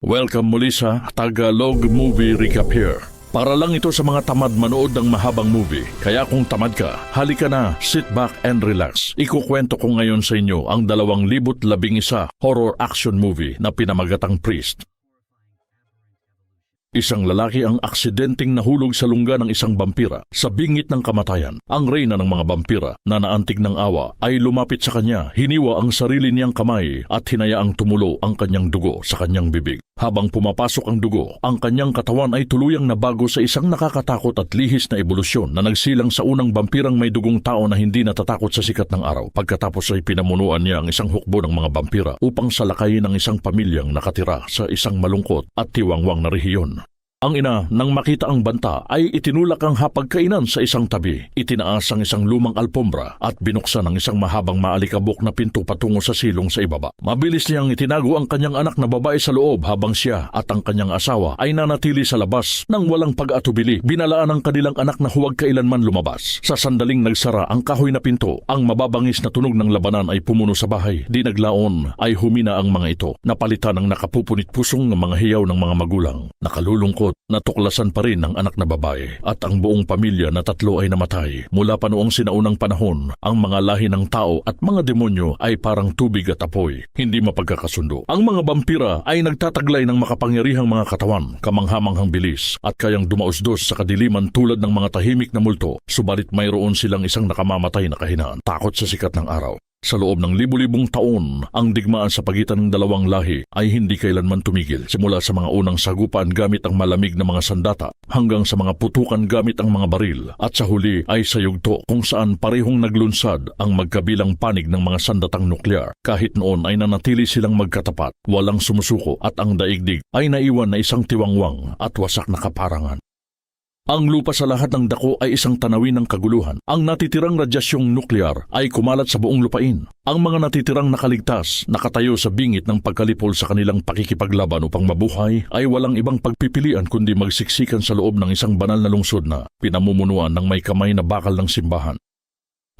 Welcome muli sa Tagalog Movie Recap here. Para lang ito sa mga tamad manood ng mahabang movie. Kaya kung tamad ka, halika na, sit back and relax. Ikukwento ko ngayon sa inyo ang 2011 horror action movie na pinamagatang Priest. Isang lalaki ang aksidenteng nahulog sa lungga ng isang bampira sa bingit ng kamatayan. Ang reyna ng mga bampira na naantig ng awa ay lumapit sa kanya, hiniwa ang sarili niyang kamay at hinayaang tumulo ang kanyang dugo sa kanyang bibig. Habang pumapasok ang dugo, ang kanyang katawan ay tuluyang nabago sa isang nakakatakot at lihis na ebolusyon na nagsilang sa unang bampirang may dugong tao na hindi natatakot sa sikat ng araw. Pagkatapos ay pinamunuan niya ang isang hukbo ng mga bampira upang salakayin ang isang pamilyang nakatira sa isang malungkot at tiwangwang na rehiyon. Ang ina, nang makita ang banta, ay itinulak ang hapagkainan sa isang tabi. Itinaas ang isang lumang alpombra at binuksan ang isang mahabang maalikabok na pinto patungo sa silong sa ibaba. Mabilis niyang itinago ang kanyang anak na babae sa loob habang siya at ang kanyang asawa ay nanatili sa labas nang walang pag-atubili. Binalaan ang kanilang anak na huwag kailanman lumabas. Sa sandaling nagsara ang kahoy na pinto, ang mababangis na tunog ng labanan ay pumuno sa bahay. Di naglaon ay humina ang mga ito. Napalitan ang nakapupunit-pusong ng mga hiyaw ng mga magulang. Nakalulungkot, natuklasan pa rin ang anak na babae at ang buong pamilya na 3 ay namatay. Mula pa noong sinaunang panahon, ang mga lahi ng tao at mga demonyo ay parang tubig at apoy, hindi mapagkakasundo. Ang mga vampira ay nagtataglay ng makapangyarihang mga katawan, kamanghamanghang bilis at kayang dumausdos sa kadiliman tulad ng mga tahimik na multo, subalit mayroon silang isang nakamamatay na kahinaan, takot sa sikat ng araw. Sa loob ng libu-libong taon, ang digmaan sa pagitan ng dalawang lahi ay hindi kailanman tumigil. Simula sa mga unang sagupaan gamit ang malamig na mga sandata hanggang sa mga putukan gamit ang mga baril at sa huli ay sa yugto kung saan parehong naglunsad ang magkabilang panig ng mga sandatang nuklear. Kahit noon ay nanatili silang magkatapat, walang sumusuko at ang daigdig ay naiwan na isang tiwangwang at wasak na kaparangan. Ang lupa sa lahat ng dako ay isang tanawin ng kaguluhan. Ang natitirang radyasyong nuklear ay kumalat sa buong lupain. Ang mga natitirang nakaligtas, nakatayo sa bingit ng pagkalipol sa kanilang pakikipaglaban upang mabuhay, ay walang ibang pagpipilian kundi magsiksikan sa loob ng isang banal na lungsod na pinamumunuan ng may kamay na bakal ng simbahan.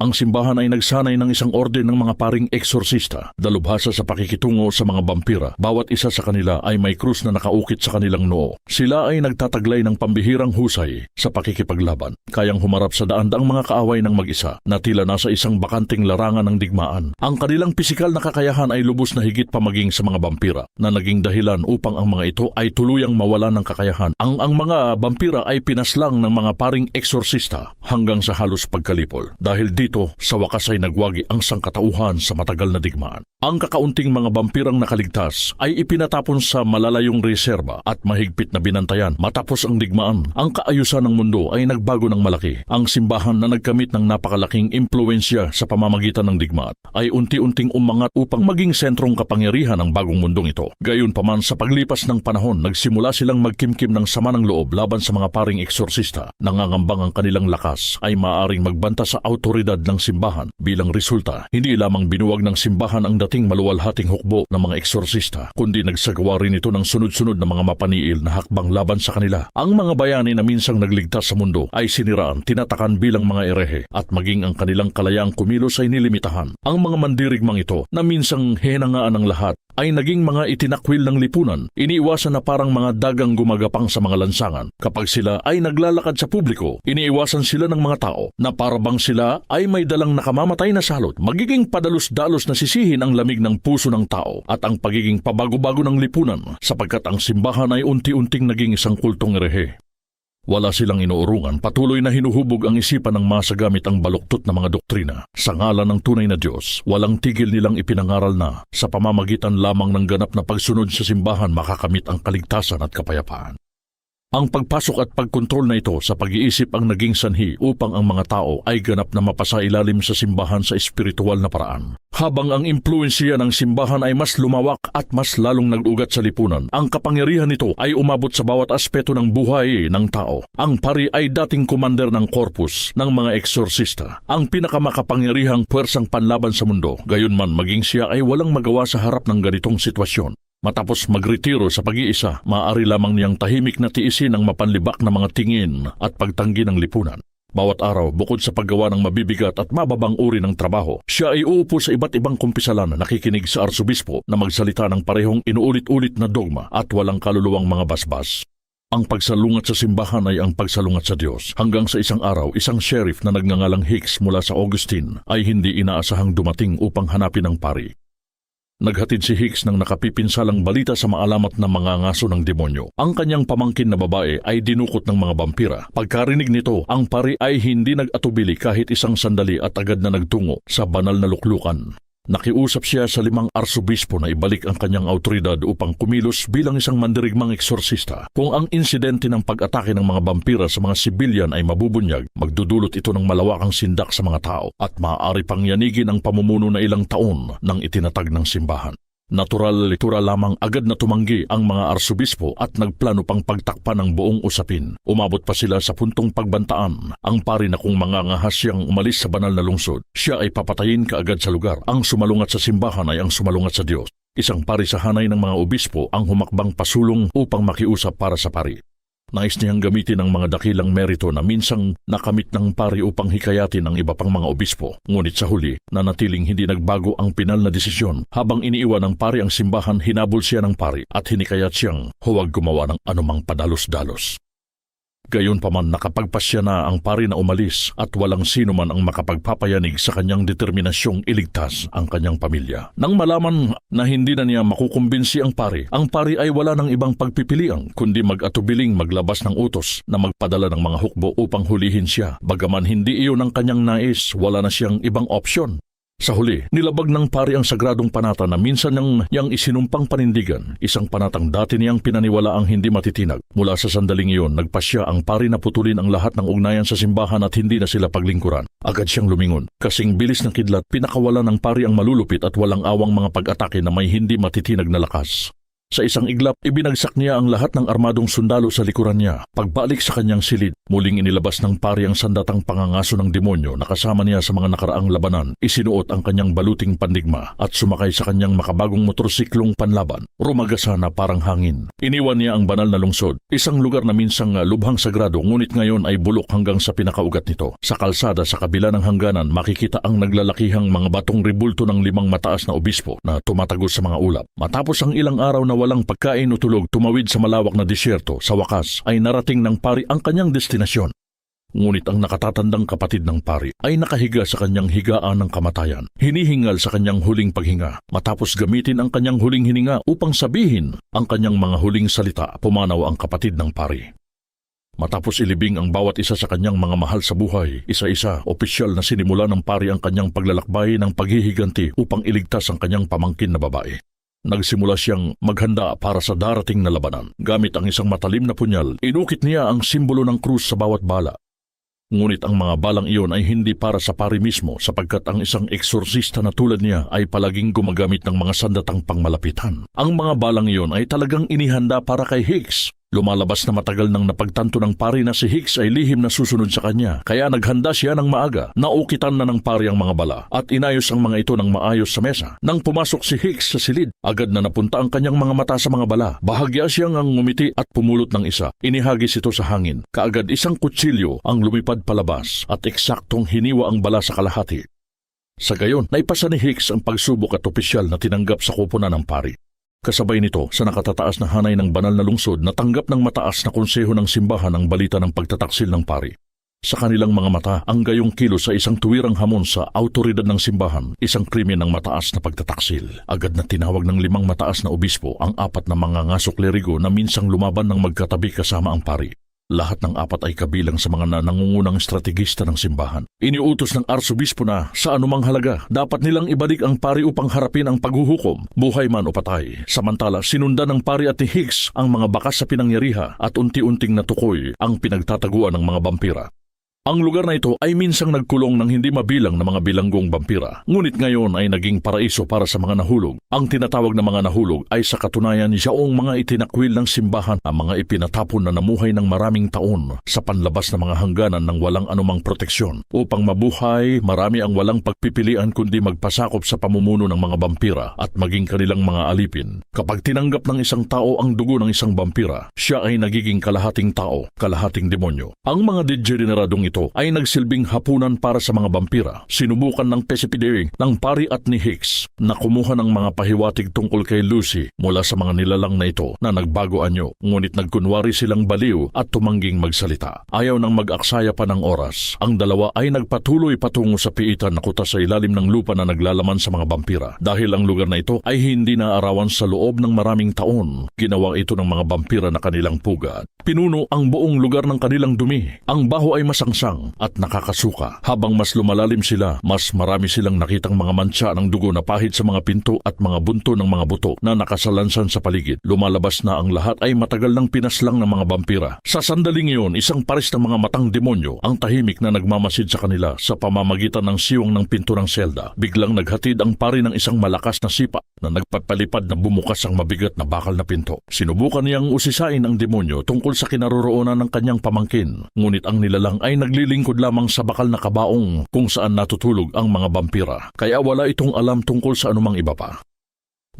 Ang simbahan ay nagsanay ng isang orden ng mga paring eksorsista, dalubhasa sa pakikitungo sa mga bampira. Bawat isa sa kanila ay may krus na nakaukit sa kanilang noo. Sila ay nagtataglay ng pambihirang husay sa pakikipaglaban, kayang humarap sa daang mga kaaway ng mag-isa na tila nasa isang bakanting larangan ng digmaan. Ang kanilang pisikal na kakayahan ay lubos na higit pa maging sa mga bampira, na naging dahilan upang ang mga ito ay tuluyang mawala ng kakayahan. Ang mga bampira ay pinaslang ng mga paring eksorsista hanggang sa halos pagkalipol. Dahil dito, sa wakas ay nagwagi ang sangkatauhan sa matagal na digmaan. Ang kakaunting mga vampirang nakaligtas ay ipinatapon sa malalayong reserba at mahigpit na binantayan. Matapos ang digmaan, ang kaayusan ng mundo ay nagbago ng malaki. Ang simbahan na nagkamit ng napakalaking impluensya sa pamamagitan ng digmaan ay unti-unting umangat upang maging sentrong kapangyarihan ng bagong mundong ito. Gayunpaman, sa paglipas ng panahon, nagsimula silang magkimkim ng sama ng loob laban sa mga paring eksorsista. Nangangambang ang kanilang lakas ay maaaring magbanta sa autoridad ng simbahan. Bilang resulta, hindi lamang binuwag ng simbahan ang dating maluwalhating hukbo ng mga eksorsista, kundi nagsagawa rin ito ng sunod-sunod na mga mapaniil na hakbang laban sa kanila. Ang mga bayani na minsang nagligtas sa mundo ay siniraan, tinatakan bilang mga erehe, at maging ang kanilang kalayaang kumilos ay nilimitahan. Ang mga mandirigmang ito na minsang hinangaan ng lahat ay naging mga itinakwil ng lipunan. Iniiwasan na parang mga dagang gumagapang sa mga lansangan. Kapag sila ay naglalakad sa publiko, iniiwasan sila ng mga tao na parabang sila ay may dalang nakamamatay na salot. Magiging padalos-dalos na sisihin ang lamig ng puso ng tao at ang pagiging pabago-bago ng lipunan, sapagkat ang simbahan ay unti-unting naging isang kultong erehe. Wala silang inuurungan, patuloy na hinuhubog ang isipan ng masa gamit ang baluktot na mga doktrina. Sa ngalan ng tunay na Diyos, walang tigil nilang ipinangaral na sa pamamagitan lamang ng ganap na pagsunod sa simbahan makakamit ang kaligtasan at kapayapaan. Ang pagpasok at pagkontrol na ito sa pag-iisip ang naging sanhi upang ang mga tao ay ganap na mapasailalim sa simbahan sa espiritual na paraan. Habang ang impluensya ng simbahan ay mas lumawak at mas lalong nag-ugat sa lipunan, ang kapangyarihan nito ay umabot sa bawat aspeto ng buhay ng tao. Ang pari ay dating commander ng korpus ng mga eksorsista, ang pinakamakapangyarihang puwersang panlaban sa mundo. Gayunman, maging siya ay walang magawa sa harap ng ganitong sitwasyon. Matapos magretiro sa pag-iisa, maaari lamang niyang tahimik na tiisin ang mapanlibak na mga tingin at pagtanggi ng lipunan. Bawat araw, bukod sa paggawa ng mabibigat at mababang uri ng trabaho, siya ay uupo sa iba't ibang kumpisalan na nakikinig sa arsobispo na magsalita ng parehong inuulit-ulit na dogma at walang kaluluwang mga basbas. Ang pagsalungat sa simbahan ay ang pagsalungat sa Diyos. Hanggang sa isang araw, isang sheriff na nagngangalang Hicks mula sa Augustine ay hindi inaasahang dumating upang hanapin ang pari. Naghatid si Hicks ng nakapipinsalang balita sa maalamat na mga ngaso ng demonyo. Ang kanyang pamangkin na babae ay dinukot ng mga bampira. Pagkarinig nito, ang pari ay hindi nag-atubili kahit isang sandali at agad na nagtungo sa banal na luklukan. Nakiusap siya sa 5 arsobispo na ibalik ang kanyang autoridad upang kumilos bilang isang mandirigmang eksorsista. Kung ang insidente ng pag-atake ng mga bampira sa mga sibilyan ay mabubunyag, magdudulot ito ng malawakang sindak sa mga tao at maaari pang yanigin ang pamumuno na ilang taon ng itinatag ng simbahan. Natural lamang agad na tumanggi ang mga arsobispo at nagplano pang pagtakpan ng buong usapin. Umabot pa sila sa puntong pagbantaan ang pari na kung mangangahas siyang umalis sa banal na lungsod, siya ay papatayin kaagad sa lugar. Ang sumalungat sa simbahan ay ang sumalungat sa Diyos. Isang pari sa hanay ng mga obispo ang humakbang pasulong upang makiusap para sa pari. Nais niyang gamitin ang mga dakilang merito na minsang nakamit ng pari upang hikayatin ang iba pang mga obispo. Ngunit sa huli, nanatiling hindi nagbago ang pinal na desisyon. Habang iniiwan ng pari ang simbahan, hinabol siya ng pari at hinikayat siyang huwag gumawa ng anumang padalos-dalos. Gayunpaman nakapagpasya na ang pari na umalis at walang sino man ang makapagpapayanig sa kanyang determinasyong iligtas ang kanyang pamilya. Nang malaman na hindi na niya makukumbinsi ang pari ay wala ng ibang pagpipilian kundi mag-atubiling maglabas ng utos na magpadala ng mga hukbo upang hulihin siya. Bagaman hindi iyon ang kanyang nais, wala na siyang ibang opsyon. Sa huli, nilabag ng pari ang sagradong panata na minsan niyang isinumpang panindigan, isang panatang dati niyang pinaniwala ang hindi matitinag. Mula sa sandaling iyon, nagpasya ang pari na putulin ang lahat ng ugnayan sa simbahan at hindi na sila paglingkuran. Agad siyang lumingon. Kasing bilis ng kidlat, pinakawalan ng pari ang malulupit at walang awang mga pag-atake na may hindi matitinag na lakas. Sa isang iglap, ibinagsak niya ang lahat ng armadong sundalo sa likuran niya. Pagbalik sa kanyang silid, muling inilabas ng pari ang sandatang pangangaso ng demonyo na kasama niya sa mga nakaraang labanan. Isinuot ang kanyang baluting pandigma at sumakay sa kanyang makabagong motorsiklong panlaban. Rumagasa na parang hangin. Iniwan niya ang banal na lungsod, isang lugar na minsang lubhang sagrado ngunit ngayon ay bulok hanggang sa pinakaugat nito. Sa kalsada sa kabila ng hangganan, makikita ang naglalakihang mga batong rebulto ng 5 mataas na obispo na tumatagos sa mga ulap. Matapos ang ilang araw na walang pagkain o tulog, tumawid sa malawak na disyerto, sa wakas ay narating ng pari ang kanyang destinasyon. Ngunit ang nakatatandang kapatid ng pari ay nakahiga sa kanyang higaan ng kamatayan, hinihingal sa kanyang huling paghinga. Matapos gamitin ang kanyang huling hininga upang sabihin ang kanyang mga huling salita, pumanaw ang kapatid ng pari. Matapos ilibing ang bawat isa sa kanyang mga mahal sa buhay, isa-isa, opisyal na sinimula ng pari ang kanyang paglalakbay ng paghihiganti upang iligtas ang kanyang pamangkin na babae. Nagsimula siyang maghanda para sa darating na labanan. Gamit ang isang matalim na punyal, inukit niya ang simbolo ng krus sa bawat bala. Ngunit ang mga balang iyon ay hindi para sa pari mismo sapagkat ang isang eksorsista na tulad niya ay palaging gumagamit ng mga sandatang pangmalapitan. Ang mga balang iyon ay talagang inihanda para kay Hicks. Lumalabas na matagal nang napagtanto ng pari na si Hicks ay lihim na susunod sa kanya, kaya naghanda siya ng maaga. Naukitan na ng pari ang mga bala at inayos ang mga ito ng maayos sa mesa. Nang pumasok si Hicks sa silid, agad na napunta ang kanyang mga mata sa mga bala. Bahagya siyang ang ngumiti at pumulot ng isa. Inihagis ito sa hangin. Kaagad isang kutsilyo ang lumipad palabas at eksaktong hiniwa ang bala sa kalahati. Sa gayon, naipasa ni Hicks ang pagsubok at opisyal na tinanggap sa koponan ng pari. Kasabay nito, sa nakatataas na hanay ng banal na lungsod, natanggap ng mataas na konseho ng simbahan ang balita ng pagtataksil ng pari. Sa kanilang mga mata, ang gayong kilos sa isang tuwirang hamon sa autoridad ng simbahan, isang krimen ng mataas na pagtataksil. Agad na tinawag ng 5 mataas na obispo ang 4 na mga ngasok klerigo na minsang lumaban ng magkatabi kasama ang pari. Lahat ng 4 ay kabilang sa mga nangungunang estrategista ng simbahan. Iniutos ng arsobispo na sa anumang halaga, dapat nilang ibalik ang pari upang harapin ang paghuhukom, buhay man o patay. Samantala, sinundan ng pari at ni Hicks ang mga bakas sa pinangyarihan at unti-unting natukoy ang pinagtataguan ng mga bampira. Ang lugar na ito ay minsang nagkulong ng hindi mabilang na mga bilanggong bampira. Ngunit ngayon ay naging paraiso para sa mga nahulog. Ang tinatawag na mga nahulog ay sa katunayan yaong mga itinakwil ng simbahan, ang mga ipinatapon na namuhay ng maraming taon sa panlabas na mga hangganan ng walang anumang proteksyon. Upang mabuhay, marami ang walang pagpipilian kundi magpasakop sa pamumuno ng mga bampira at maging kanilang mga alipin. Kapag tinanggap ng isang tao ang dugo ng isang bampira, siya ay nagiging kalahating tao, kalahating demonyo. Ang mga degeneradong ito ay nagsilbing hapunan para sa mga vampira. Sinubukan ng PCPD ng pari at ni Hicks na kumuha ng mga pahiwatig tungkol kay Lucy mula sa mga nilalang na ito na nagbago anyo, ngunit nagkunwari silang baliw at tumangging magsalita. Ayaw nang mag-aksaya pa ng oras. Ang dalawa ay nagpatuloy patungo sa piitan na kuta sa ilalim ng lupa na naglalaman sa mga vampira. Dahil ang lugar na ito ay hindi naaarawan sa loob ng maraming taon, ginawa ito ng mga vampira na kanilang pugad. Pinuno ang buong lugar ng kanilang dumi. Ang baho ay masangsang at nakakasuka. Habang mas lumalalim sila, mas marami silang nakitang mga mantsa ng dugo na pahid sa mga pinto at mga bunto ng mga buto na nakasalansan sa paligid. Lumalabas na ang lahat ay matagal ng pinaslang ng mga vampira. Sa sandaling iyon, isang pares ng mga matang demonyo ang tahimik na nagmamasid sa kanila sa pamamagitan ng siwang ng pinto ng selda. Biglang naghatid ang pari ng isang malakas na sipa na nagpapalipad na bumukas ang mabigat na bakal na pinto. Sinubukan niyang usisain ang demonyo tungkol sa kinaroroonan ng kanyang pamangkin, ngunit ang nilalang ay naglilingkod lamang sa bakal na kabaong kung saan natutulog ang mga vampira, kaya wala itong alam tungkol sa anumang iba pa.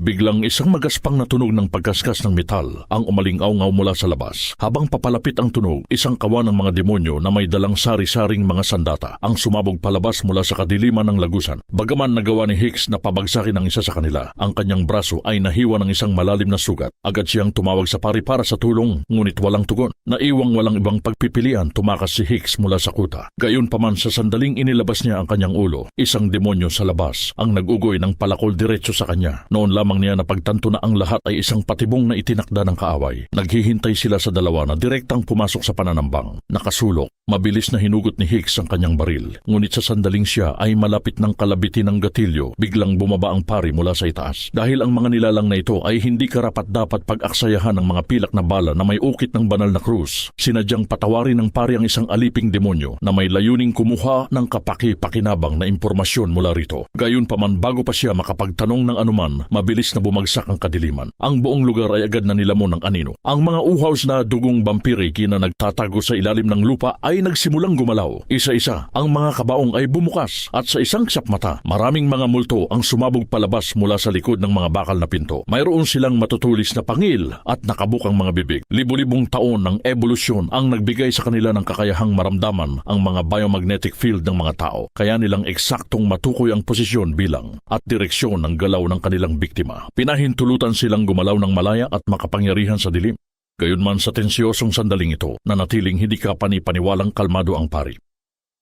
Biglang isang magaspang na tunog ng pagkaskas ng metal ang umaling-aw-ngaw mula sa labas. Habang papalapit ang tunog, isang kawan ng mga demonyo na may dalang sari-saring mga sandata ang sumabog palabas mula sa kadiliman ng lagusan. Bagaman nagawa ni Hicks na pabagsakin ang isa sa kanila, ang kanyang braso ay nahiwa ng isang malalim na sugat. Agad siyang tumawag sa pari para sa tulong, ngunit walang tugon. Naiwang walang ibang pagpipilian, tumakas si Hicks mula sa kuta. Gayunpaman sa sandaling inilabas niya ang kanyang ulo, isang demonyo sa labas ang nag-ugoy ng palakol diretso sa kanya. Noon lamang niya na pagtanto na ang lahat ay isang patibong na itinakda ng kaaway. Naghihintay sila sa dalawa na direktang pumasok sa pananambang. Nakasulok, mabilis na hinugot ni Hicks ang kanyang baril. Ngunit sa sandaling siya ay malapit ng kalabitin ng gatilyo, biglang bumaba ang pari mula sa itaas. Dahil ang mga nilalang na ito ay hindi karapat-dapat pag-aksayahan ng mga pilak na bala na may ukit ng banal na krus, sinadyang patawarin ng pari ang isang aliping demonyo na may layuning kumuha ng kapaki-pakinabang na impormasyon mula rito. Gayunpaman, bago pa siya makapagtanong ng anuman, mabilis na bumagsak ang kadiliman. Ang buong lugar ay agad na nilamon ng anino. Ang mga uhaws na dugong vampiriki na nagtatago sa ilalim ng lupa ay nagsimulang gumalaw. Isa-isa, ang mga kabaong ay bumukas at sa isang sapmata, maraming mga multo ang sumabog palabas mula sa likod ng mga bakal na pinto. Mayroon silang matutulis na pangil at nakabukang mga bibig. Libu-libong taon ng evolusyon ang nagbigay sa kanila ng kakayahang maramdaman ang mga biomagnetic field ng mga tao. Kaya nilang eksaktong matukoy ang posisyon, bilang at direksyon ng galaw ng kanilang biktima. Pinahintulutan silang gumalaw ng malaya at makapangyarihan sa dilim. Gayunman sa tensyosong sandaling ito, nanatiling hindi kapani-paniwalang kalmado ang pari.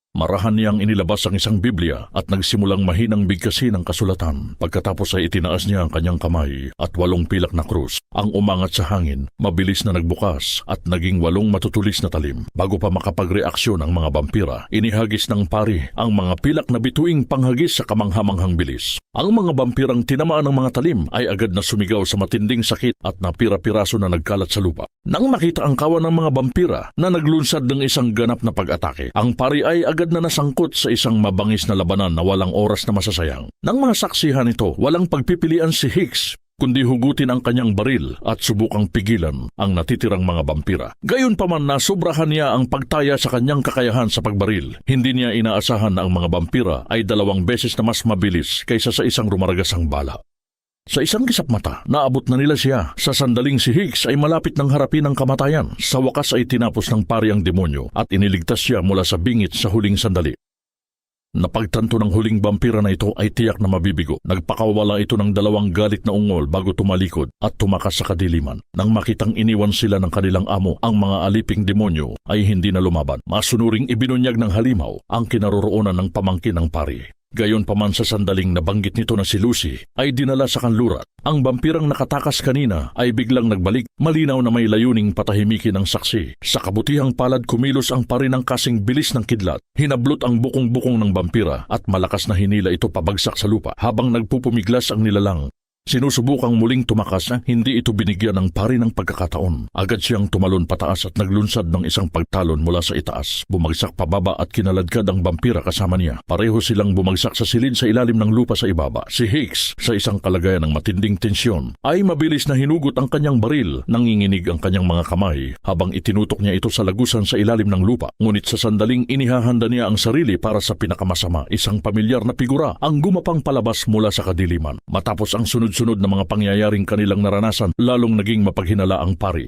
Marahan niyang inilabas ang isang Biblia at nagsimulang mahinang bigkasin ang kasulatan. Pagkatapos ay itinaas niya ang kanyang kamay at 8 pilak na krus ang umangat sa hangin, mabilis na nagbukas at naging 8 matutulis na talim. Bago pa makapagreaksyon ang mga vampira, inihagis ng pari ang mga pilak na bituing panghagis sa kamanghamanghang bilis. Ang mga vampirang tinamaan ng mga talim ay agad na sumigaw sa matinding sakit at napira-piraso na nagkalat sa lupa. Nang makita ang kawan ng mga vampira na naglunsad ng isang ganap na pag-atake, ang pari ay agad na nasangkot sa isang mabangis na labanan na walang oras na masasayang. Nang mga saksihan ito, walang pagpipilian si Hicks kundi hugutin ang kanyang baril at subukang pigilan ang natitirang mga vampira. Gayunpaman, nasubrahan niya ang pagtaya sa kanyang kakayahan sa pagbaril. Hindi niya inaasahan na ang mga vampira ay 2 beses na mas mabilis kaysa sa isang rumaragasang bala. Sa isang kisap mata, naabot na nila siya. Sa sandaling si Hicks ay malapit ng harapin ang kamatayan. Sa wakas ay tinapos ng pari ang demonyo at iniligtas siya mula sa bingit sa huling sandali. Napagtanto ng huling vampira na ito ay tiyak na mabibigo. Nagpakawala ito ng 2 galit na ungol bago tumalikod at tumakas sa kadiliman. Nang makitang iniwan sila ng kanilang amo, ang mga aliping demonyo ay hindi na lumaban. Masunuring ibinunyag ng halimaw ang kinaroroonan ng pamangkin ng pari. Gayunpaman, sa sandaling nabanggit nito na si Lucy ay dinala sa kanlurat. Ang vampirang nakatakas kanina ay biglang nagbalik, malinaw na may layuning patahimikin ang saksi. Sa kabutihang palad, kumilos ang pari ng kasing bilis ng kidlat. Hinablot ang bukong-bukong ng vampira at malakas na hinila ito pabagsak sa lupa. Habang nagpupumiglas ang nilalang, sinusubukang muling tumakas na hindi ito binigyan ng pari ng pagkakataon. Agad siyang tumalon pataas at naglunsad ng isang pagtalon mula sa itaas. Bumagsak pababa at kinaladkad ang vampira kasama niya. Pareho silang bumagsak sa silid sa ilalim ng lupa sa ibaba. Si Hicks, sa isang kalagayan ng matinding tensyon, ay mabilis na hinugot ang kanyang baril. Nanginginig ang kanyang mga kamay habang itinutok niya ito sa lagusan sa ilalim ng lupa. Ngunit sa sandaling inihahanda niya ang sarili para sa pinakamasama, isang pamilyar na figura ang gumapang palabas mula sa kadiliman. Matapos ang sunod-sunod na mga pangyayaring kanilang naranasan, lalong naging mapaghinala ang pari.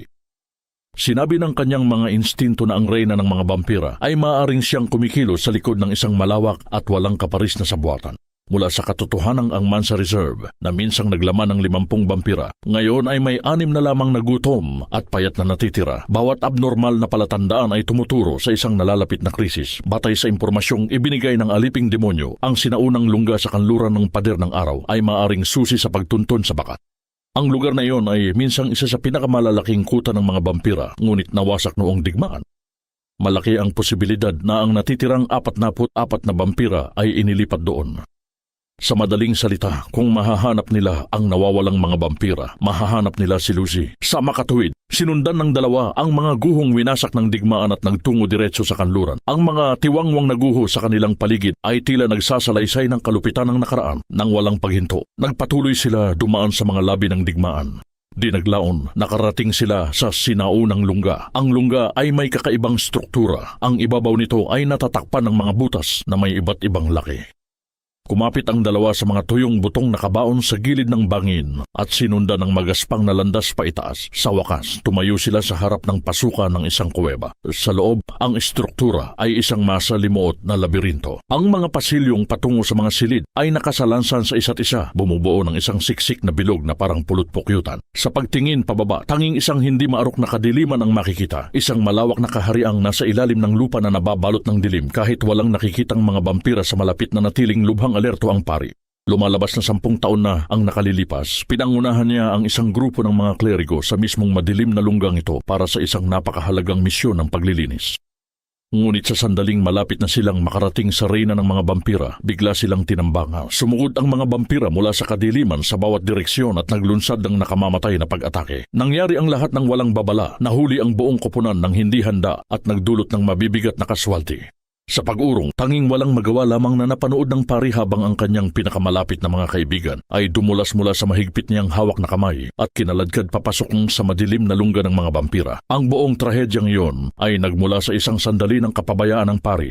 Sinabi ng kanyang mga instinto na ang reyna ng mga bampira ay maaaring siyang kumikilos sa likod ng isang malawak at walang kaparis na sabwatan. Mula sa katotohanang ang Mansa Reserve na minsang naglaman ng 50 bampira, ngayon ay may 6 na lamang nagutom at payat na natitira. Bawat abnormal na palatandaan ay tumuturo sa isang nalalapit na krisis. Batay sa impormasyong ibinigay ng aliping demonyo, ang sinaunang lungga sa kanluran ng pader ng araw ay maaaring susi sa pagtuntun sa bakat. Ang lugar na iyon ay minsang isa sa pinakamalalaking kuta ng mga bampira, ngunit nawasak noong digmaan. Malaki ang posibilidad na ang natitirang 44 na bampira ay inilipat doon. Sa madaling salita, kung mahahanap nila ang nawawalang mga bampira, mahahanap nila si Lucy. Sa makatuwid, sinundan ng dalawa ang mga guhong winasak ng digmaan at nagtungo diretso sa kanluran. Ang mga tiwangwang na guho sa kanilang paligid ay tila nagsasalaysay ng kalupitan ng nakaraan nang walang paghinto. Nagpatuloy sila dumaan sa mga labi ng digmaan. Di naglaon, nakarating sila sa sinaunang lungga. Ang lungga ay may kakaibang struktura. Ang ibabaw nito ay natatakpan ng mga butas na may iba't ibang laki. Kumapit ang dalawa sa mga tuyong butong nakabaon sa gilid ng bangin at sinundan ng magaspang na landas pa itaas. Sa wakas, tumayo sila sa harap ng pasukan ng isang kuweba. Sa loob, ang estruktura ay isang masalimuot na labirinto. Ang mga pasilyong patungo sa mga silid ay nakasalansan sa isa't isa, bumubuo ng isang siksik na bilog na parang pulot-pukyutan. Sa pagtingin pababa, tanging isang hindi maarok na kadiliman ang makikita. Isang malawak na kahariang nasa ilalim ng lupa na nababalot ng dilim kahit walang nakikitang mga bampira sa malapit na natiling lubhang alerto ang pari. Lumalabas na 10 taon na ang nakalilipas, pinangunahan niya ang isang grupo ng mga kleriko sa mismong madilim na lunggang ito para sa isang napakahalagang misyon ng paglilinis. Ngunit sa sandaling malapit na silang makarating sa reyna ng mga bampira, bigla silang tinambanga. Sumugod ang mga bampira mula sa kadiliman sa bawat direksyon at naglunsad ng nakamamatay na pag-atake. Nangyari ang lahat ng walang babala, nahuli ang buong koponan ng hindi handa at nagdulot ng mabibigat na kaswalti. Sa pag-urong, tanging walang magawa lamang na napanood ng pari habang ang kanyang pinakamalapit na mga kaibigan ay dumulas mula sa mahigpit niyang hawak na kamay at kinaladkad papasok sa madilim na lungga ng mga bampira. Ang buong trahedyang iyon ay nagmula sa isang sandali ng kapabayaan ng pari.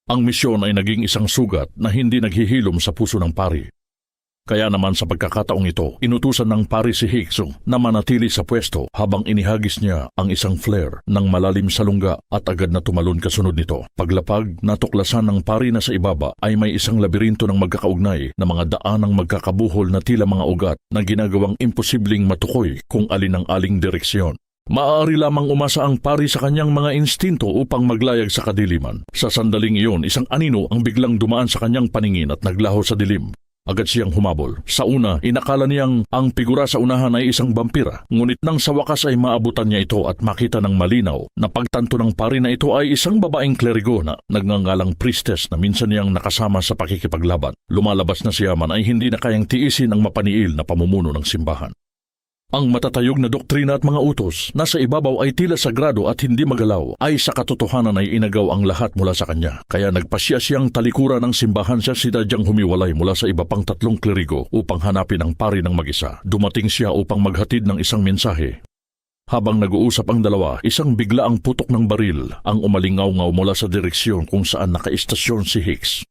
Ang misyon ay naging isang sugat na hindi naghihilom sa puso ng pari. Kaya naman sa pagkakataong ito, inutusan ng pari si Hicks na manatili sa pwesto habang inihagis niya ang isang flare ng malalim sa lungga at agad na tumalon kasunod nito. Paglapag, natuklasan ng pari na sa ibaba ay may isang labirinto ng magkakaugnay na mga daanang magkakabuhol na tila mga ugat na ginagawang imposibleng matukoy kung alin ang aling direksyon. Maaari lamang umasa ang pari sa kanyang mga instinto upang maglayag sa kadiliman. Sa sandaling iyon, isang anino ang biglang dumaan sa kanyang paningin at naglaho sa dilim. Agad siyang humabol. Sa una, inakala niyang ang figura sa unahan ay isang bampira. Ngunit nang sa wakas ay maabutan niya ito at makita ng malinaw na pagtanto ng pari na ito ay isang babaeng klerigo na nagngangalang priestess na minsan niyang nakasama sa pakikipaglaban. Lumalabas na siya man ay hindi na kayang tiisin ang mapaniil na pamumuno ng simbahan. Ang matatayog na doktrina at mga utos nasa ibabaw ay tila sagrado at hindi magalaw ay sa katotohanan ay inagaw ang lahat mula sa kanya. Kaya nagpasya siyang talikuran ng simbahan siya sinadyang humiwalay mula sa iba pang 3 klerigo upang hanapin ang pari ng mag-isa. Dumating siya upang maghatid ng isang mensahe. Habang nag-uusap ang dalawa, isang biglaang putok ng baril ang umalingaw-ngaw mula sa direksyon kung saan nakaistasyon si Hicks.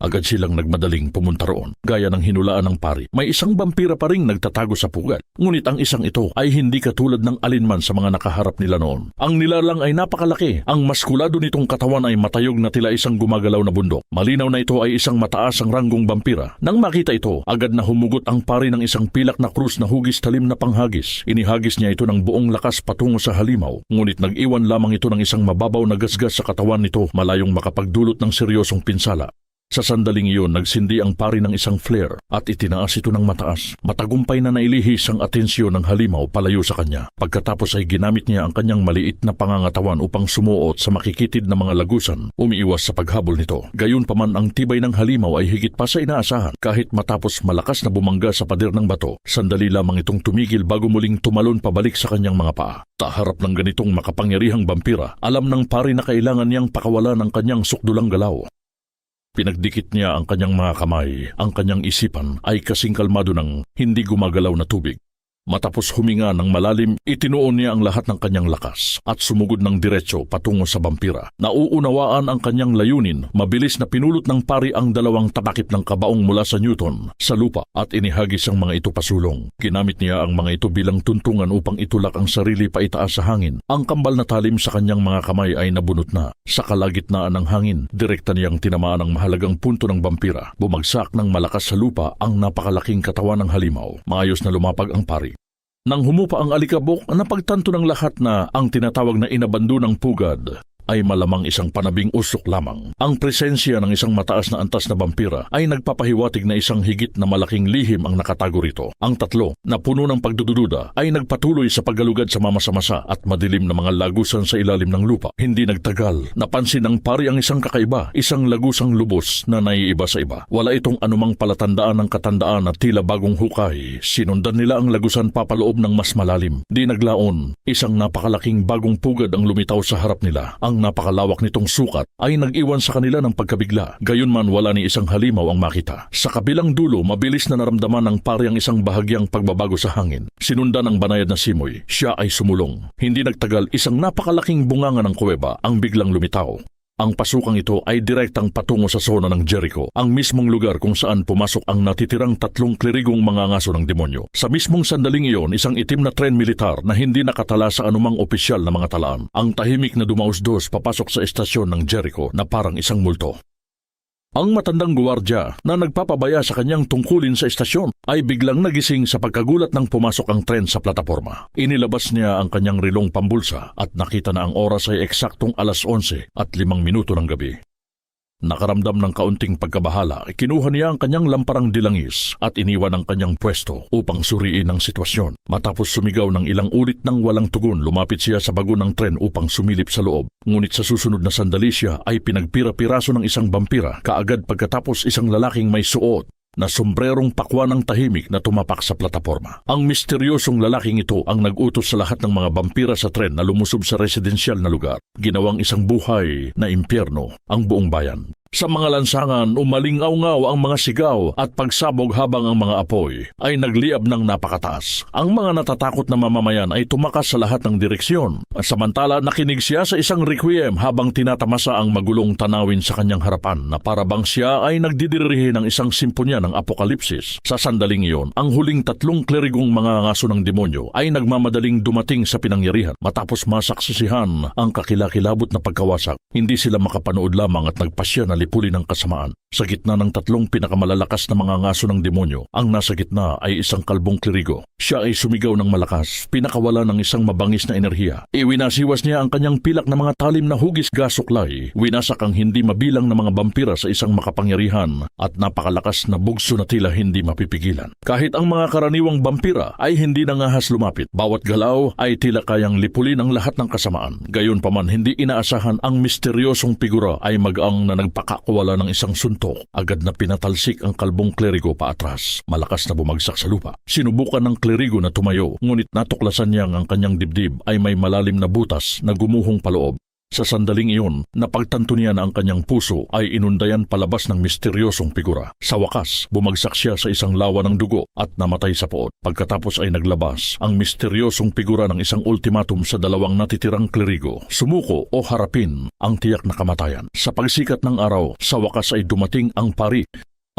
Agad silang nagmadaling pumunta roon, gaya ng hinulaan ng pari. May isang bampira pa ring nagtatago sa pugat. Ngunit ang isang ito ay hindi katulad ng alinman sa mga nakaharap nila noon. Ang nilalang ay napakalaki. Ang maskulado nitong katawan ay matayog na tila isang gumagalaw na bundok. Malinaw na ito ay isang mataas ang ranggong bampira. Nang makita ito, agad na humugot ang pari ng isang pilak na krus na hugis talim na panghagis. Inihagis niya ito ng buong lakas patungo sa halimaw. Ngunit nag-iwan lamang ito ng isang mababaw na gasgas sa katawan nito, malayong makapagdulot ng seryosong pinsala. Sa sandaling iyon, nagsindi ang pari ng isang flare at itinaas ito ng mataas. Matagumpay na nailihis ang atensyon ng halimaw palayo sa kanya. Pagkatapos ay ginamit niya ang kanyang maliit na pangangatawan upang sumuot sa makikitid na mga lagusan, umiiwas sa paghabol nito. Gayunpaman ang tibay ng halimaw ay higit pa sa inaasahan. Kahit matapos malakas na bumangga sa pader ng bato, sandali lamang itong tumigil bago muling tumalon pabalik sa kanyang mga paa. Taharap ng ganitong makapangyarihang bampira, alam ng pari na kailangan niyang pakawalan ang kanyang sukdulang galaw. Pinagdikit niya ang kanyang mga kamay. Ang kanyang isipan ay kasing kalmado ng hindi gumagalaw na tubig. Matapos huminga ng malalim, itinuon niya ang lahat ng kanyang lakas at sumugod ng diretso patungo sa vampira. Nauunawaan ang kanyang layunin, mabilis na pinulot ng pari ang dalawang takip ng kabaong mula sa Newton sa lupa at inihagis ang mga ito pasulong. Ginamit niya ang mga ito bilang tuntungan upang itulak ang sarili paitaas sa hangin. Ang kambal na talim sa kanyang mga kamay ay nabunot na. Sa kalagitnaan ng hangin, direkta niyang tinamaan ang mahalagang punto ng vampira. Bumagsak ng malakas sa lupa ang napakalaking katawan ng halimaw. Maayos na lumapag ang pari. Nang humupa ang alikabok, napagtanto ng lahat na ang tinatawag na inabando ng pugad ay malamang isang panabing usok lamang. Ang presensya ng isang mataas na antas na vampira ay nagpapahiwatig na isang higit na malaking lihim ang nakatago rito. Ang tatlo, na puno ng pagdududa, ay nagpatuloy sa paggalugad sa mamasa-masa at madilim na mga lagusan sa ilalim ng lupa. Hindi nagtagal, napansin ng pari ang isang kakaiba, isang lagusang lubos na naiiba sa iba. Wala itong anumang palatandaan ng katandaan at tila bagong hukay. Sinundan nila ang lagusan papaloob ng mas malalim. Di naglaon, isang napakalaking bagong pugad ang lumitaw sa harap nila. Ang napakalawak nitong sukat ay nag-iwan sa kanila ng pagkabigla. Gayunman wala ni isang halimaw ang makita. Sa kabilang dulo, mabilis na naramdaman ng pari ang isang bahagyang pagbabago sa hangin. Sinundan ng banayad na simoy. Siya ay sumulong. Hindi nagtagal, isang napakalaking bunganga ng kuweba ang biglang lumitaw. Ang pasukang ito ay direktang patungo sa zona ng Jericho, ang mismong lugar kung saan pumasok ang natitirang 3 klerigong mga ngaso ng demonyo. Sa mismong sandaling iyon, isang itim na tren militar na hindi nakatala sa anumang opisyal na mga talaan. Ang tahimik na dumausdos papasok sa estasyon ng Jericho na parang isang multo. Ang matandang guwardya na nagpapabaya sa kanyang tungkulin sa estasyon ay biglang nagising sa pagkagulat ng pumasok ang tren sa plataporma. Inilabas niya ang kanyang rilong pambulsa at nakita na ang oras ay eksaktong 11:05 ng gabi. Nakaramdam ng kaunting pagkabahala, kinuha niya ang kanyang lamparang dilangis at iniwan ang kanyang pwesto upang suriin ang sitwasyon. Matapos sumigaw ng ilang ulit ng walang tugon, lumapit siya sa bago ng tren upang sumilip sa loob. Ngunit sa susunod na sandali siya ay pinagpira-piraso ng isang vampira. Kaagad pagkatapos isang lalaking may suot na sombrerong pakwa ng tahimik na tumapak sa plataporma. Ang misteryosong lalaking ito ang nag-utos sa lahat ng mga vampira sa tren na lumusob sa residensyal na lugar. Ginawang isang buhay na impyerno ang buong bayan. Sa mga lansangan, umalingaw-ngaw ang mga sigaw at pagsabog habang ang mga apoy ay nagliab ng napakataas. Ang mga natatakot na mamamayan ay tumakas sa lahat ng direksyon. Samantala, nakinig siya sa isang requiem habang tinatamasa ang magulong tanawin sa kanyang harapan na parabang siya ay nagdidirihi ng isang simponya ng apokalipsis. Sa sandaling iyon, ang huling 3 klerigong mga ngaso ng demonyo ay nagmamadaling dumating sa pinangyarihan. Matapos masaksisihan ang kakilakilabot na pagkawasak, hindi sila makapanood lamang at nagpasya na lipulin ng kasamaan. Sa gitna ng 3 pinakamalalakas na mga ngaso ng demonyo, ang nasa gitna ay isang kalbong klerigo. Siya ay sumigaw ng malakas, pinakawala ng isang mabangis na enerhiya. Iwinasiwas niya ang kanyang pilak na mga talim na hugis gasuklay. Winasak ang hindi mabilang na mga vampira sa isang makapangyarihan at napakalakas na bugso na tila hindi mapipigilan. Kahit ang mga karaniwang vampira ay hindi nangahas lumapit. Bawat galaw ay tila kayang lipulin ang lahat ng kasamaan. Gayunpaman, hindi inaasahan ang misteryosong figura ay mag-ang na nagpakawala ng isang suntok. Agad na pinatalsik ang kalbong klerigo paatras. Malakas na bumagsak sa lupa. Sinubukan ng klerigo na tumayo, ngunit natuklasan niyang ang kanyang dibdib ay may malalim na butas na gumuhong paloob. Sa sandaling iyon, napagtanto niya na ang kanyang puso ay inundayan palabas ng misteryosong figura. Sa wakas, bumagsak siya sa isang lawa ng dugo at namatay sa poot. Pagkatapos ay naglabas ang misteryosong figura ng isang ultimatum sa 2 natitirang klerigo. Sumuko o harapin ang tiyak na kamatayan. Sa pagsikat ng araw, sa wakas ay dumating ang pari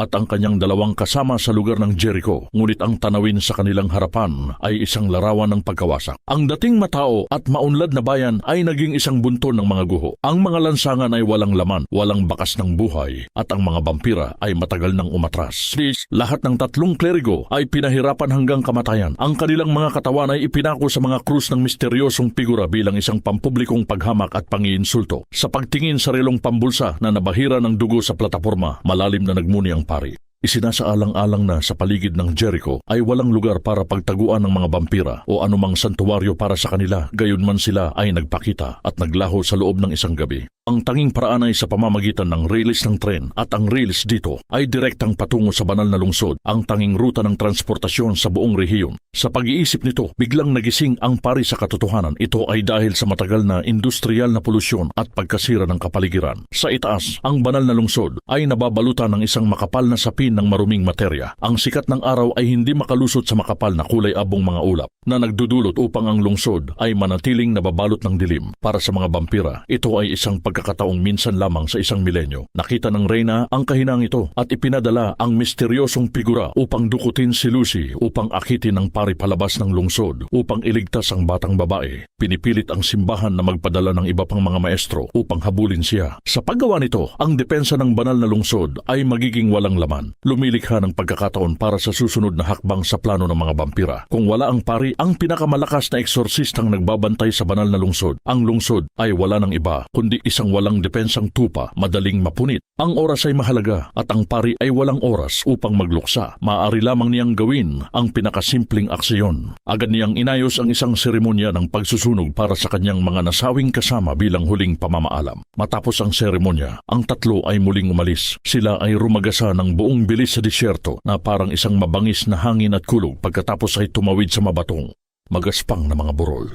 at ang kanyang 2 kasama sa lugar ng Jericho. Ngunit ang tanawin sa kanilang harapan ay isang larawan ng pagkawasak. Ang dating matao at maunlad na bayan ay naging isang bunton ng mga guho. Ang mga lansangan ay walang laman, walang bakas ng buhay, at ang mga vampira ay matagal nang umatras. Lahat ng 3 klerigo ay pinahirapan hanggang kamatayan. Ang kanilang mga katawan ay ipinako sa mga krus ng misteryosong figura bilang isang pampublikong paghamak at pangiinsulto. Sa pagtingin sa relong pambulsa na nabahira ng dugo sa plataporma, malalim na nagmuni ang pari. Isinasaalang-alang na sa paligid ng Jericho ay walang lugar para pagtaguan ng mga vampira o anumang santuwaryo para sa kanila. Gayunman sila ay nagpakita at naglaho sa loob ng isang gabi. Ang ang tanging paraan ay sa pamamagitan ng rails ng tren at ang rails dito ay direktang patungo sa banal na lungsod, ang tanging ruta ng transportasyon sa buong rehiyon. Sa pag-iisip nito, biglang nagising ang pari sa katotohanan. Ito ay dahil sa matagal na industrial na polusyon at pagkasira ng kapaligiran. Sa itaas, ang banal na lungsod ay nababalutan ng isang makapal na sapin ng maruming materya. Ang sikat ng araw ay hindi makalusot sa makapal na kulay abong mga ulap na nagdudulot upang ang lungsod ay manatiling nababalot ng dilim. Para sa mga vampira, ito ay isang pagkakataong minsan lamang sa isang milenyo. Nakita ng Reyna ang kahinang ito at ipinadala ang misteryosong figura upang dukutin si Lucy upang akitin ang pari palabas ng lungsod upang iligtas ang batang babae. Pinipilit ang simbahan na magpadala ng iba pang mga maestro upang habulin siya. Sa paggawa nito, ang depensa ng banal na lungsod ay magiging walang laman. Lumilikha ng pagkakataon para sa susunod na hakbang sa plano ng mga vampira. Kung wala ang pari, ang pinakamalakas na eksorsistang nagbabantay sa banal na lungsod, ang lungsod ay wala ng iba kundi isang walang depensang tupa, madaling mapunit. Ang oras ay mahalaga at ang pari ay walang oras upang magluksa. Maaari lamang niyang gawin ang pinakasimpleng aksyon. Agad niyang inayos ang isang seremonya ng pagsusunog para sa kanyang mga nasawing kasama bilang huling pamamaalam. Matapos ang seremonya, ang tatlo ay muling umalis. Sila ay rumagasa ng buong bilis sa disyerto na parang isang mabangis na hangin at kulog pagkatapos ay tumawid sa mabatong, magaspang na mga burol.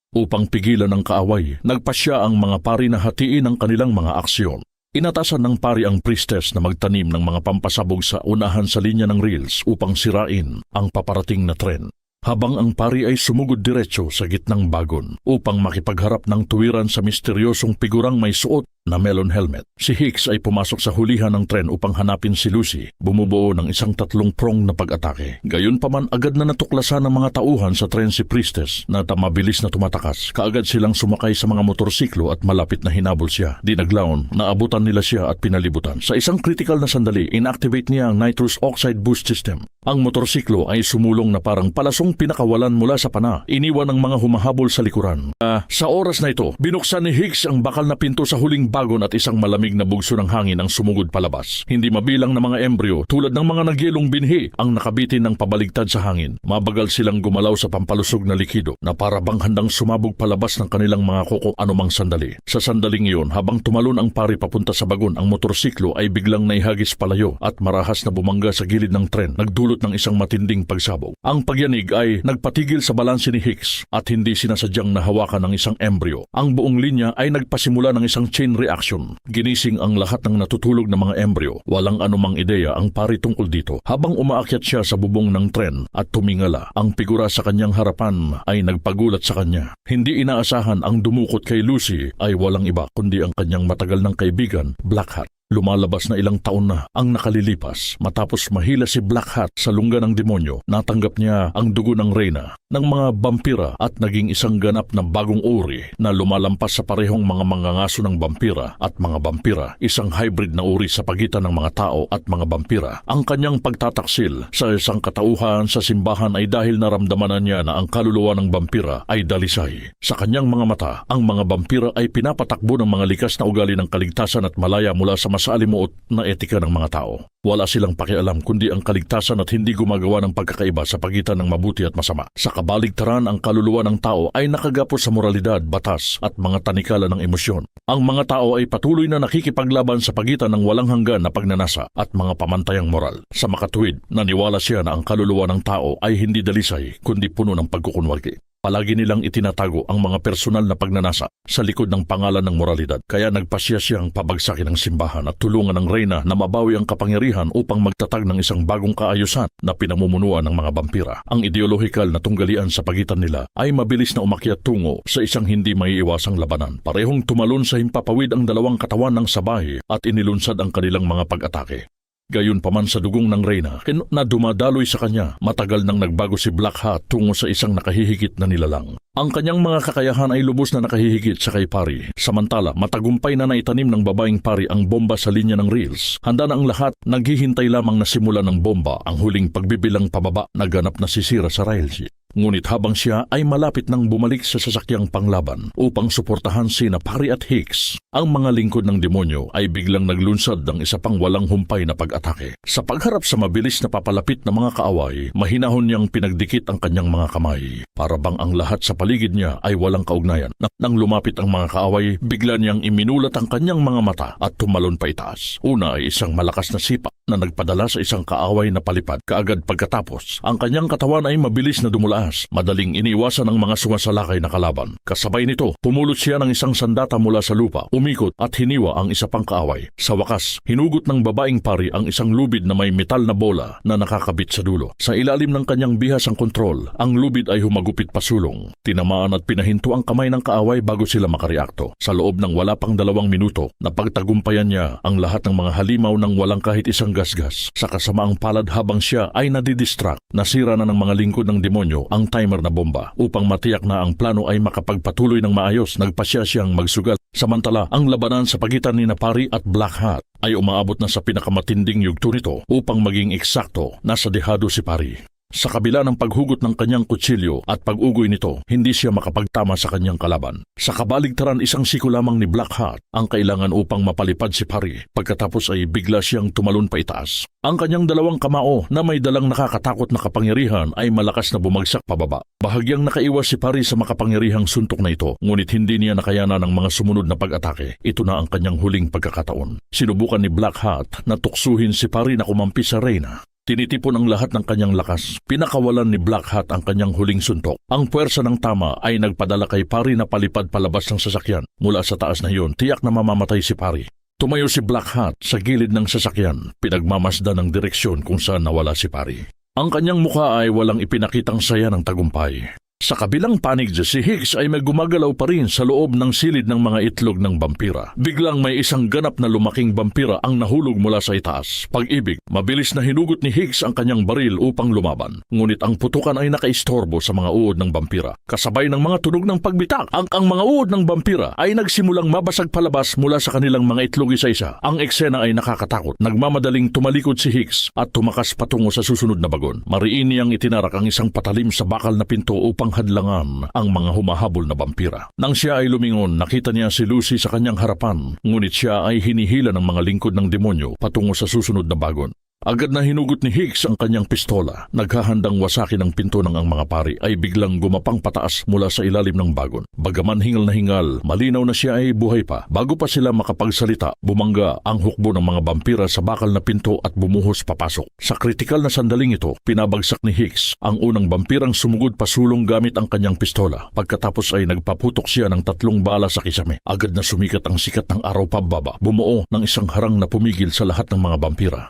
Upang pigilan ang kaaway, nagpasya ang mga pari na hatiin ang kanilang mga aksyon. Inatasan ng pari ang priestess na magtanim ng mga pampasabog sa unahan sa linya ng rails upang sirain ang paparating na tren. Habang ang pari ay sumugod diretso sa gitnang bagon upang makipagharap ng tuwiran sa misteryosong figurang may suot na melon helmet. Si Hicks ay pumasok sa hulihan ng tren upang hanapin si Lucy, bumubuo ng isang 3 prong na pag-atake. Gayunpaman agad na natuklasan ng mga tauhan sa tren si Priestess na mabilis na tumatakas. Kaagad silang sumakay sa mga motorsiklo at malapit na hinabol siya. Di naglaon, naabutan nila siya at pinalibutan. Sa isang critical na sandali, inactivate niya ang nitrous oxide boost system. Ang motorsiklo ay sumulong na parang palasong pinakawalan mula sa pana, iniwan ng mga humahabol sa likuran. Sa oras na ito, binuksan ni Hicks ang bakal na pinto sa huling bagon at isang malamig na bugso ng hangin ang sumugod palabas. Hindi mabilang na mga embryo tulad ng mga nagyelong binhi ang nakabitin ng pabaligtad sa hangin. Mabagal silang gumalaw sa pampalusog na likido na para bang handang sumabog palabas ng kanilang mga kuko anumang sandali. Sa sandaling iyon, habang tumalon ang pari papunta sa bagon, ang motorsiklo ay biglang naihagis palayo at marahas na bumangga sa gilid ng tren, nagdulot ng isang matinding pagsabog. Ang pagyanig ay nagpatigil sa balanse ni Hicks at hindi sinasadyang nahawakan ng isang embryo. Ang buong linya ay nagpasimula ng isang chain reaction. Ginising ang lahat ng natutulog na mga embryo. Walang anumang ideya ang pari tungkol dito. Habang umaakyat siya sa bubong ng tren at tumingala, ang figura sa kanyang harapan ay nagpagulat sa kanya. Hindi inaasahan ang dumukot kay Lucy ay walang iba kundi ang kanyang matagal ng kaibigan, Blackhat. Lumalabas na ilang taon na ang nakalilipas. Matapos mahila si Blackhat sa lungga ng demonyo, natanggap niya ang dugo ng Reyna, ng mga vampira at naging isang ganap na bagong uri na lumalampas sa parehong mga mangangaso ng vampira at mga vampira, isang hybrid na uri sa pagitan ng mga tao at mga vampira. Ang kanyang pagtataksil sa isang katauhan sa simbahan ay dahil naramdaman niya na ang kaluluwa ng vampira ay dalisay. Sa kanyang mga mata, ang mga vampira ay pinapatakbo ng mga likas na ugali ng kaligtasan at malaya mula sa masalimuot na etika ng mga tao. Wala silang pakialam kundi ang kaligtasan at hindi gumagawa ng pagkakaiba sa pagitan ng mabuti at masama. Sa kabaligtaran, ang kaluluwa ng tao ay nakagapos sa moralidad, batas at mga tanikala ng emosyon. Ang mga tao ay patuloy na nakikipaglaban sa pagitan ng walang hanggan na pagnanasa at mga pamantayang moral. Sa makatuwid, naniwala siya na ang kaluluwa ng tao ay hindi dalisay kundi puno ng pagkukunwagi. Palagi nilang itinatago ang mga personal na pagnanasa sa likod ng pangalan ng moralidad. Kaya nagpasya siyang pabagsakin ng simbahan at tulungan ng Reyna na mabawi ang kapangyarihan upang magtatag ng isang bagong kaayusan na pinamumunuan ng mga vampira. Ang ideolohikal na tunggalian sa pagitan nila ay mabilis na umakyat tungo sa isang hindi maiiwasang labanan. Parehong tumalon sa himpapawid ang dalawang katawan ng sabay at inilunsad ang kanilang mga pag-atake. Gayunpaman sa dugong ng Reyna na dumadaloy sa kanya, matagal nang nagbago si Blackhat tungo sa isang nakahihigit na nilalang. Ang kanyang mga kakayahan ay lubos na nakahihigit sa kay pari. Samantala, matagumpay na naitanim ng babaeng pari ang bomba sa linya ng rails. Handa na ang lahat, naghihintay lamang na simula ng bomba ang huling pagbibilang pababa na ganap na sisira sa rails. Ngunit habang siya ay malapit nang bumalik sa sasakyang panglaban upang suportahan sina Pari at Hicks, ang mga lingkod ng demonyo ay biglang naglunsad ng isa pang walang humpay na pag-atake. Sa pagharap sa mabilis na papalapit na mga kaaway, mahinahon niyang pinagdikit ang kanyang mga kamay. Para bang ang lahat sa paligid niya ay walang kaugnayan. Nang lumapit ang mga kaaway, bigla niyang iminulat ang kanyang mga mata at tumalon pa itaas. Una ay isang malakas na sipa na nagpadala sa isang kaaway na palipad. Kaagad pagkatapos, ang kanyang katawan ay mabilis na dumulaas, madaling iniiwasan ng mga sumasalakay na kalaban. Kasabay nito, pumulot siya ng isang sandata mula sa lupa, umikot at hiniwa ang isa pang kaaway. Sa wakas, hinugot ng babaeng pari ang isang lubid na may metal na bola na nakakabit sa dulo. Sa ilalim ng kanyang bihas ang kontrol, ang lubid ay humagupit pasulong. Tinamaan at pinahinto ang kamay ng kaaway bago sila makareakto. Sa loob ng wala pang 2 minuto, napagtagumpayan niya ang lahat ng mga halimaw ng walang kahit isang gasgas. Sa kasamaang palad habang siya ay nadidistract, nasira na ng mga lingkod ng demonyo ang timer na bomba. Upang matiyak na ang plano ay makapagpatuloy ng maayos, nagpasya siyang magsugal. Samantala, ang labanan sa pagitan ni Pari at Black Hat ay umaabot na sa pinakamatinding yugto nito. Upang maging eksakto, nasa dehado si Pari. Sa kabila ng paghugot ng kanyang kutsilyo at pag-ugoy nito, hindi siya makapagtama sa kanyang kalaban. Sa kabaligtaran, isang siko lamang ni Black Hat ang kailangan upang mapalipad si Pari. Pagkatapos ay bigla siyang tumalon pa itaas. Ang kanyang 2 kamao na may dalang nakakatakot na kapangyarihan ay malakas na bumagsak pababa. Bahagyang nakaiwas si Pari sa makapangyarihang suntok na ito, ngunit hindi niya nakayanan ng mga sumunod na pag-atake. Ito na ang kanyang huling pagkakataon. Sinubukan ni Black Hat na tuksuhin si Pari na kumampi sa Reyna. Tinitipon ang lahat ng kanyang lakas. Pinakawalan ni Black Hat ang kanyang huling suntok. Ang puwersa ng tama ay nagpadala kay Pari na palipad palabas ng sasakyan. Mula sa taas na iyon, tiyak na mamamatay si Pari. Tumayo si Black Hat sa gilid ng sasakyan, pinagmamasdan ng direksyon kung saan nawala si Pari. Ang kanyang mukha ay walang ipinakitang saya ng tagumpay. Sa kabilang panig, si Hicks ay may gumagalaw pa rin sa loob ng silid ng mga itlog ng vampira. Biglang may isang ganap na lumaking vampira ang nahulog mula sa itaas. Pag-ibig, mabilis na hinugot ni Hicks ang kanyang baril upang lumaban. Ngunit ang putukan ay nakaistorbo sa mga uod ng vampira. Kasabay ng mga tunog ng pagbitak, ang mga uod ng vampira ay nagsimulang mabasag palabas mula sa kanilang mga itlog isa-isa. Ang eksena ay nakakatakot. Nagmamadaling tumalikod si Hicks at tumakas patungo sa susunod na bagon. Mariin niyang itinarak ang isang patalim sa bakal na pinto upang hadlangan ang mga humahabol na vampira. Nang siya ay lumingon, nakita niya si Lucy sa kanyang harapan, ngunit siya ay hinihila ng mga lingkod ng demonyo patungo sa susunod na bagon. Agad na hinugot ni Hicks ang kanyang pistola. Naghahandang wasakin ang pinto ng ang mga pari ay biglang gumapang pataas mula sa ilalim ng bagon. Bagaman hingal na hingal, malinaw na siya ay buhay pa. Bago pa sila makapagsalita, bumangga ang hukbo ng mga vampira sa bakal na pinto at bumuhos papasok. Sa kritikal na sandaling ito, pinabagsak ni Hicks ang unang vampirang sumugod pasulong gamit ang kanyang pistola. Pagkatapos ay nagpaputok siya ng 3 bala sa kisame. Agad na sumikat ang sikat ng araw pababa. Bumuo ng isang harang na pumigil sa lahat ng mga vampira.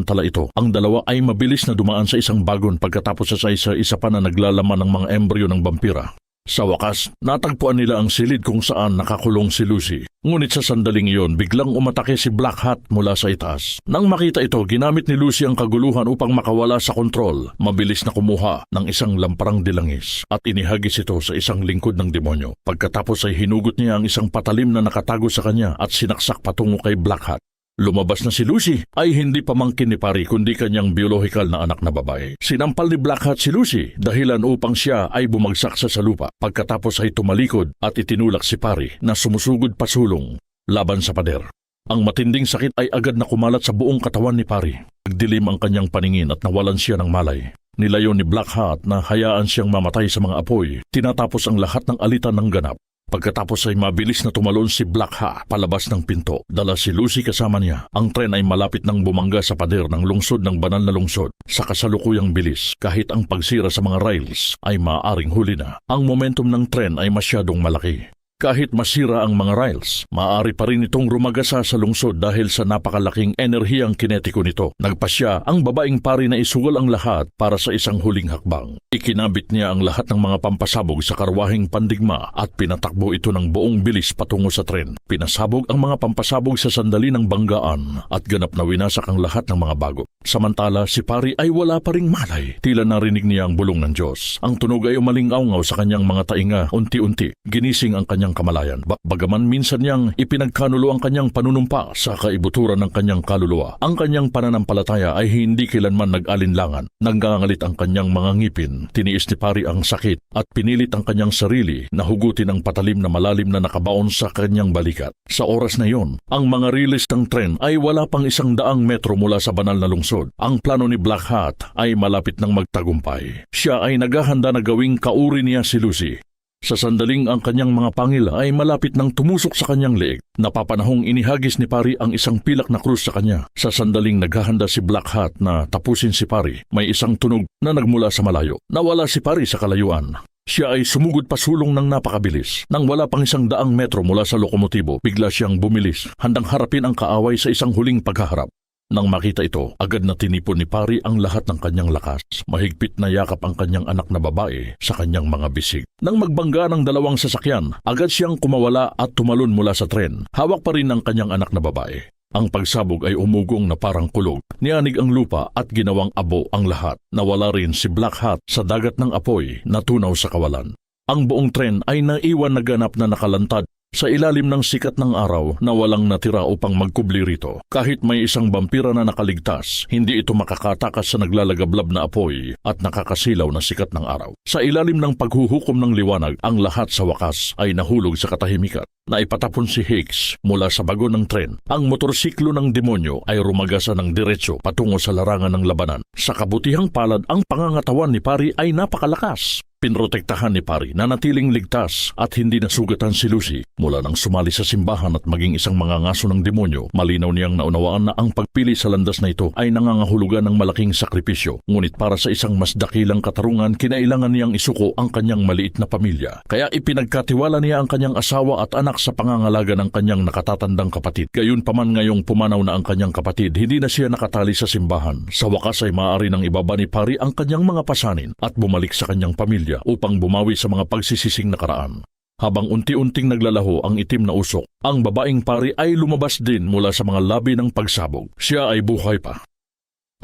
Samantala ito, ang dalawa ay mabilis na dumaan sa isang bagon pagkatapos sa isa pa na naglalaman ng mga embryo ng vampira. Sa wakas, natagpuan nila ang silid kung saan nakakulong si Lucy. Ngunit sa sandaling iyon, biglang umatake si Black Hat mula sa itaas. Nang makita ito, ginamit ni Lucy ang kaguluhan upang makawala sa kontrol. Mabilis na kumuha ng isang lamparang dilangis at inihagis ito sa isang lingkod ng demonyo. Pagkatapos ay hinugot niya ang isang patalim na nakatago sa kanya at sinaksak patungo kay Black Hat. Lumabas na si Lucy ay hindi pamangkin ni Pari kundi kanyang biyolohikal na anak na babae. Sinampal ni Black Hat si Lucy dahilan upang siya ay bumagsak sa lupa. Pagkatapos ay tumalikod at itinulak si Pari na sumusugod pasulong laban sa pader. Ang matinding sakit ay agad na kumalat sa buong katawan ni Pari. Nagdilim ang kanyang paningin at nawalan siya ng malay. Nilayon ni Black Hat na hayaan siyang mamatay sa mga apoy. Tinatapos ang lahat ng alitan ng ganap. Pagkatapos ay mabilis na tumalon si Black Hat palabas ng pinto. Dala si Lucy kasama niya. Ang tren ay malapit nang bumangga sa pader ng lungsod ng banal na lungsod. Sa kasalukuyang bilis, kahit ang pagsira sa mga rails ay maaaring huli na. Ang momentum ng tren ay masyadong malaki. Kahit masira ang mga rails, maaari pa rin itong rumagasa sa lungsod dahil sa napakalaking enerhiyang kinetiko nito. Nagpasya ang babaeng pari na isugal ang lahat para sa isang huling hakbang. Ikinabit niya ang lahat ng mga pampasabog sa karwaheng pandigma at pinatakbo ito ng buong bilis patungo sa tren. Pinasabog ang mga pampasabog sa sandali ng banggaan at ganap na winasak ang lahat ng mga bago. Samantala si pari ay wala pa ring malay. Tila narinig niya ang bulong ng Diyos. Ang tunog ay umalingaw-ngaw sa kanyang mga tainga. Unti-unti, ginising ang kanyang kamalayan. Bagaman minsan niyang ipinagkanulo ang kanyang panunumpa sa kaibuturan ng kanyang kaluluwa, ang kanyang pananampalataya ay hindi kailanman nag-alinlangan. Nanggangalit ang kanyang mga ngipin. Tiniis ni pari ang sakit at pinilit ang kanyang sarili na hugutin ang patalim na malalim na nakabaon sa kanyang balikat. Sa oras na iyon, ang mga rilis ng tren ay wala pang 100 metro mula sa banal na lungsod. Ang plano ni Black Hat ay malapit ng magtagumpay. Siya ay naghahanda na gawing kauri niya si Lucy. Sa sandaling ang kanyang mga pangil ay malapit nang tumusok sa kanyang leeg. Napapanahong inihagis ni pari ang isang pilak na krus sa kanya. Sa sandaling naghahanda si Black Hat na tapusin si pari, may isang tunog na nagmula sa malayo. Nawala si pari sa kalayuan. Siya ay sumugod pasulong ng napakabilis. Nang wala pang 100 metro mula sa lokomotibo, bigla siyang bumilis, handang harapin ang kaaway sa isang huling paghaharap. Nang makita ito, agad na tinipon ni pari ang lahat ng kanyang lakas. Mahigpit na yakap ang kanyang anak na babae sa kanyang mga bisig. Nang magbangga ng dalawang sasakyan, agad siyang kumawala at tumalon mula sa tren. Hawak pa rin ang kanyang anak na babae. Ang pagsabog ay umugong na parang kulog. Nianig ang lupa at ginawang abo ang lahat. Nawala rin si Black Hat sa dagat ng apoy na tunaw sa kawalan. Ang buong tren ay naiwan na ganap na nakalantad sa ilalim ng sikat ng araw na walang natira upang magkubli rito. Kahit may isang vampira na nakaligtas, hindi ito makakatakas sa naglalagablab na apoy at nakakasilaw na sikat ng araw. Sa ilalim ng paghuhukom ng liwanag, ang lahat sa wakas ay nahulog sa katahimikan. Naipatapon si Hicks mula sa bago ng tren. Ang motorsiklo ng demonyo ay rumagasa ng diretso patungo sa larangan ng labanan. Sa kabutihang palad, ang pangangatawan ni pari ay napakalakas. Pinrotektahan ni pari na natiling ligtas at hindi nasugatan si Lucy. Mula nang sumali sa simbahan at maging isang mangangaso ng demonyo, malinaw niyang naunawaan na ang pagpili sa landas na ito ay nangangahulugan ng malaking sakripisyo. Ngunit para sa isang mas dakilang katarungan, kinailangan niyang isuko ang kanyang maliit na pamilya. Kaya ipinagkatiwala niya ang kanyang asawa at anak sa pangangalaga ng kanyang nakatatandang kapatid. Gayunpaman ngayong pumanaw na ang kanyang kapatid, hindi na siya nakatali sa simbahan. Sa wakas ay maaari nang ibaba ni pari ang kanyang mga pasanin at bumalik sa kanyang pamilya upang bumawi sa mga pagsisising nakaraan. Habang unti-unting naglalaho ang itim na usok, ang babaeng pari ay lumabas din mula sa mga labi ng pagsabog. Siya ay buhay pa.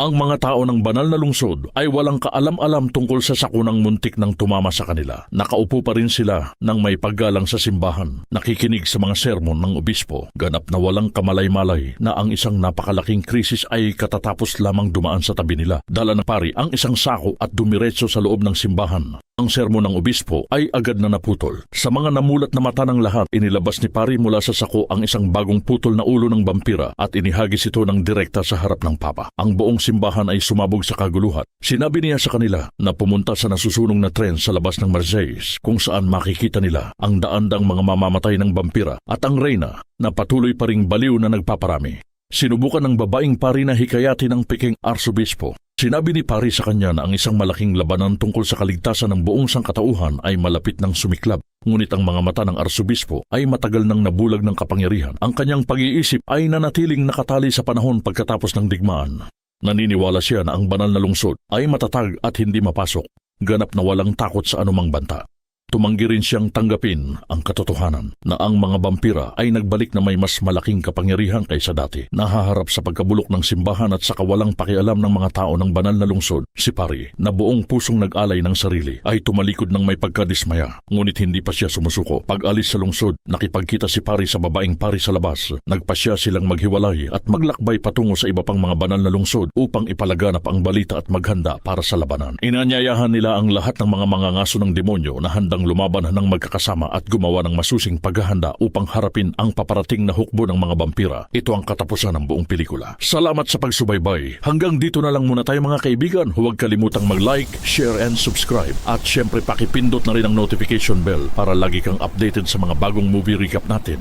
Ang mga tao ng banal na lungsod ay walang kaalam-alam tungkol sa sakunang muntik ng tumama sa kanila. Nakaupo pa rin sila nang may paggalang sa simbahan, nakikinig sa mga sermon ng obispo. Ganap na walang kamalay-malay na ang isang napakalaking krisis ay katatapos lamang dumaan sa tabi nila. Dala ng pari ang isang sako at dumiretso sa loob ng simbahan. Ang sermon ng obispo ay agad na naputol. Sa mga namulat na mata ng lahat, inilabas ni pari mula sa sako ang isang bagong putol na ulo ng vampira at inihagis ito ng direkta sa harap ng papa. Ang buong simbahan ay sumabog sa kaguluhan. Sinabi niya sa kanila na pumunta sa nasusunog na tren sa labas ng Marseilles kung saan makikita nila ang daandang mga mamamatay ng vampira at ang reyna na patuloy pa ring baliw na nagpaparami. Sinubukan ng babaeng pari na hikayatin ng Peking arsobispo. Sinabi ni pari sa kanya na ang isang malaking labanan tungkol sa kaligtasan ng buong sangkatauhan ay malapit ng sumiklab. Ngunit ang mga mata ng arsobispo ay matagal nang nabulag ng kapangyarihan. Ang kanyang pag-iisip ay nanatiling nakatali sa panahon pagkatapos ng digmaan. Naniniwala siya na ang banal na lungsod ay matatag at hindi mapasok. Ganap na walang takot sa anumang banta. Tumanggi rin siyang tanggapin ang katotohanan na ang mga vampira ay nagbalik na may mas malaking kapangyarihan kaysa dati. Nahaharap sa pagkabulok ng simbahan at sa kawalang pakialam ng mga tao ng banal na lungsod, si pari, na buong pusong nag-alay ng sarili, ay tumalikod ng may pagkadismaya. Ngunit hindi pa siya sumusuko. Pag-alis sa lungsod, nakipagkita si pari sa babaeng pari sa labas. Nagpasya silang maghiwalay at maglakbay patungo sa iba pang mga banal na lungsod upang ipalaganap ang balita at maghanda para sa labanan. Inanyayahan nila ang lahat ng mga mangangaso ng demonyo na handang lumaban ng magkakasama at gumawa ng masusing paghahanda upang harapin ang paparating na hukbo ng mga vampira. Ito ang katapusan ng buong pelikula. Salamat sa pagsubaybay. Hanggang dito na lang muna tayo mga kaibigan. Huwag kalimutang mag-like, share and subscribe. At syempre pakipindot na rin ang notification bell para lagi kang updated sa mga bagong movie recap natin.